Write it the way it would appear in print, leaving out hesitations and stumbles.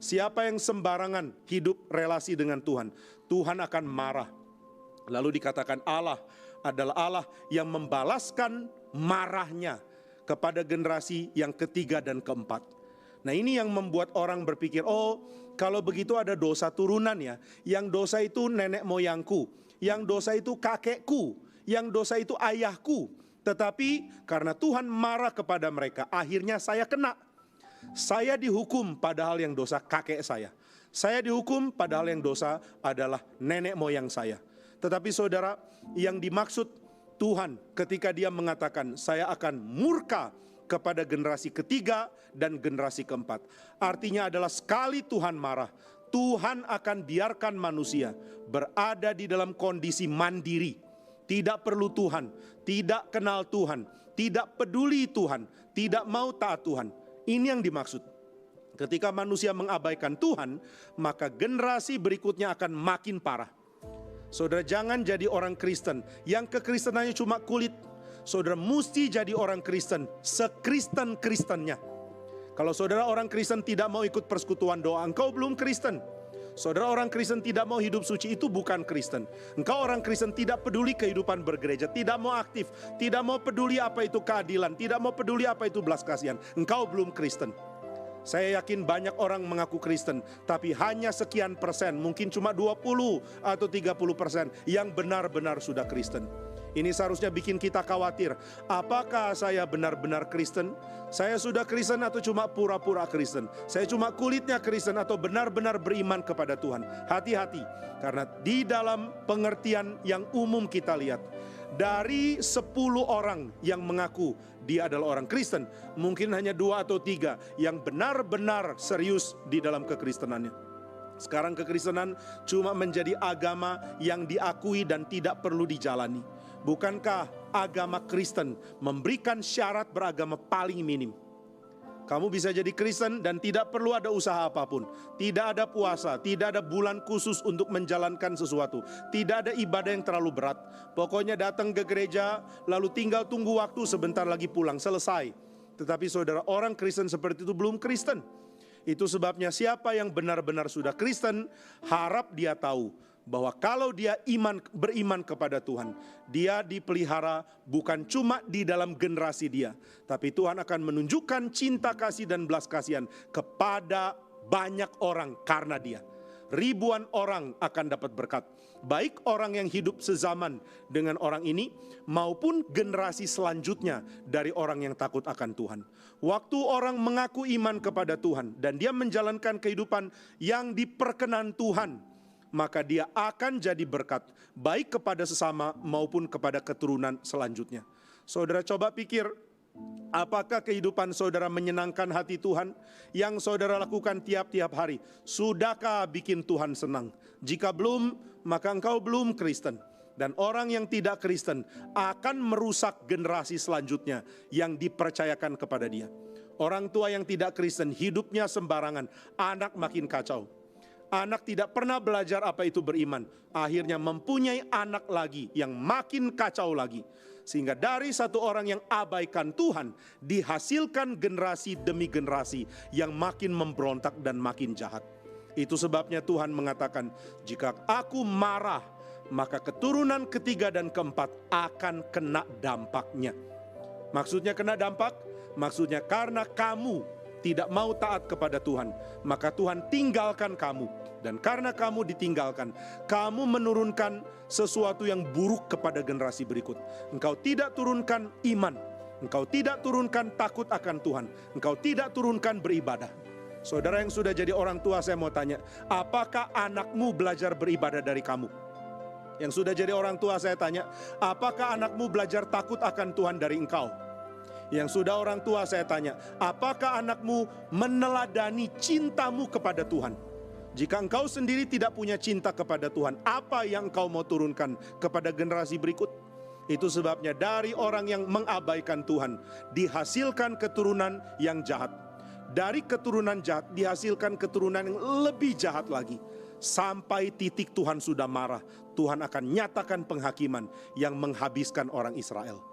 Siapa yang sembarangan hidup relasi dengan Tuhan, Tuhan akan marah. Lalu dikatakan Allah adalah Allah yang membalaskan marahnya kepada generasi yang ketiga dan keempat. Nah, ini yang membuat orang berpikir, oh kalau begitu ada dosa turunan ya. Yang dosa itu nenek moyangku, yang dosa itu kakekku, yang dosa itu ayahku. Tetapi karena Tuhan marah kepada mereka, akhirnya saya kena. Saya dihukum padahal yang dosa kakek saya. Saya dihukum padahal yang dosa adalah nenek moyang saya. Tetapi saudara, yang dimaksud Tuhan ketika dia mengatakan saya akan murka kepada generasi ketiga dan generasi keempat, artinya adalah sekali Tuhan marah, Tuhan akan biarkan manusia berada di dalam kondisi mandiri, tidak perlu Tuhan, tidak kenal Tuhan, tidak peduli Tuhan, tidak mau taat Tuhan. Ini yang dimaksud. Ketika manusia mengabaikan Tuhan, maka generasi berikutnya akan makin parah. Saudara, jangan jadi orang Kristen yang kekristenannya cuma kulit. Saudara mesti jadi orang Kristen sekristen-kristennya. Kalau saudara orang Kristen tidak mau ikut persekutuan doa, engkau belum Kristen. Saudara orang Kristen tidak mau hidup suci, itu bukan Kristen. Engkau orang Kristen tidak peduli kehidupan bergereja, tidak mau aktif, tidak mau peduli apa itu keadilan, tidak mau peduli apa itu belas kasihan, engkau belum Kristen. Saya yakin banyak orang mengaku Kristen, tapi hanya sekian persen, mungkin cuma 20 atau 30% yang benar-benar sudah Kristen. Ini seharusnya bikin kita khawatir. Apakah saya benar-benar Kristen? Saya sudah Kristen atau cuma pura-pura Kristen? Saya cuma kulitnya Kristen atau benar-benar beriman kepada Tuhan? Hati-hati, karena di dalam pengertian yang umum kita lihat, dari 10 orang yang mengaku dia adalah orang Kristen, mungkin hanya 2 atau 3 yang benar-benar serius di dalam kekristenannya. Sekarang kekristenan cuma menjadi agama yang diakui dan tidak perlu dijalani. Bukankah agama Kristen memberikan syarat beragama paling minim? Kamu bisa jadi Kristen dan tidak perlu ada usaha apapun. Tidak ada puasa, tidak ada bulan khusus untuk menjalankan sesuatu. Tidak ada ibadah yang terlalu berat. Pokoknya datang ke gereja, lalu tinggal tunggu waktu, sebentar lagi pulang, selesai. Tetapi saudara, orang Kristen seperti itu belum Kristen. Itu sebabnya siapa yang benar-benar sudah Kristen, harap dia tahu bahwa kalau dia beriman kepada Tuhan, dia dipelihara bukan cuma di dalam generasi dia, tapi Tuhan akan menunjukkan cinta kasih dan belas kasihan kepada banyak orang karena dia. Ribuan orang akan dapat berkat, baik orang yang hidup sezaman dengan orang ini maupun generasi selanjutnya dari orang yang takut akan Tuhan. Waktu orang mengaku iman kepada Tuhan dan dia menjalankan kehidupan yang diperkenan Tuhan, maka dia akan jadi berkat baik kepada sesama maupun kepada keturunan selanjutnya. Saudara coba pikir, apakah kehidupan saudara menyenangkan hati Tuhan yang saudara lakukan tiap-tiap hari? Sudahkah bikin Tuhan senang? Jika belum, maka engkau belum Kristen. Dan orang yang tidak Kristen akan merusak generasi selanjutnya yang dipercayakan kepada dia. Orang tua yang tidak Kristen hidupnya sembarangan, anak makin kacau. Anak tidak pernah belajar apa itu beriman, akhirnya mempunyai anak lagi yang makin kacau lagi. Sehingga dari satu orang yang abaikan Tuhan, dihasilkan generasi demi generasi yang makin memberontak dan makin jahat. Itu sebabnya Tuhan mengatakan, jika aku marah, maka keturunan ketiga dan keempat akan kena dampaknya. Maksudnya kena dampak? Maksudnya karena kamu tidak mau taat kepada Tuhan, maka Tuhan tinggalkan kamu. Dan karena kamu ditinggalkan, kamu menurunkan sesuatu yang buruk kepada generasi berikut. Engkau tidak turunkan iman, engkau tidak turunkan takut akan Tuhan, engkau tidak turunkan beribadah. Saudara yang sudah jadi orang tua, saya mau tanya, apakah anakmu belajar beribadah dari kamu? Yang sudah jadi orang tua, saya tanya, apakah anakmu belajar takut akan Tuhan dari engkau? Yang sudah orang tua, saya tanya, apakah anakmu meneladani cintamu kepada Tuhan? Jika engkau sendiri tidak punya cinta kepada Tuhan, apa yang engkau mau turunkan kepada generasi berikut? Itu sebabnya dari orang yang mengabaikan Tuhan dihasilkan keturunan yang jahat. Dari keturunan jahat dihasilkan keturunan yang lebih jahat lagi. Sampai titik Tuhan sudah marah, Tuhan akan nyatakan penghakiman yang menghabiskan orang Israel.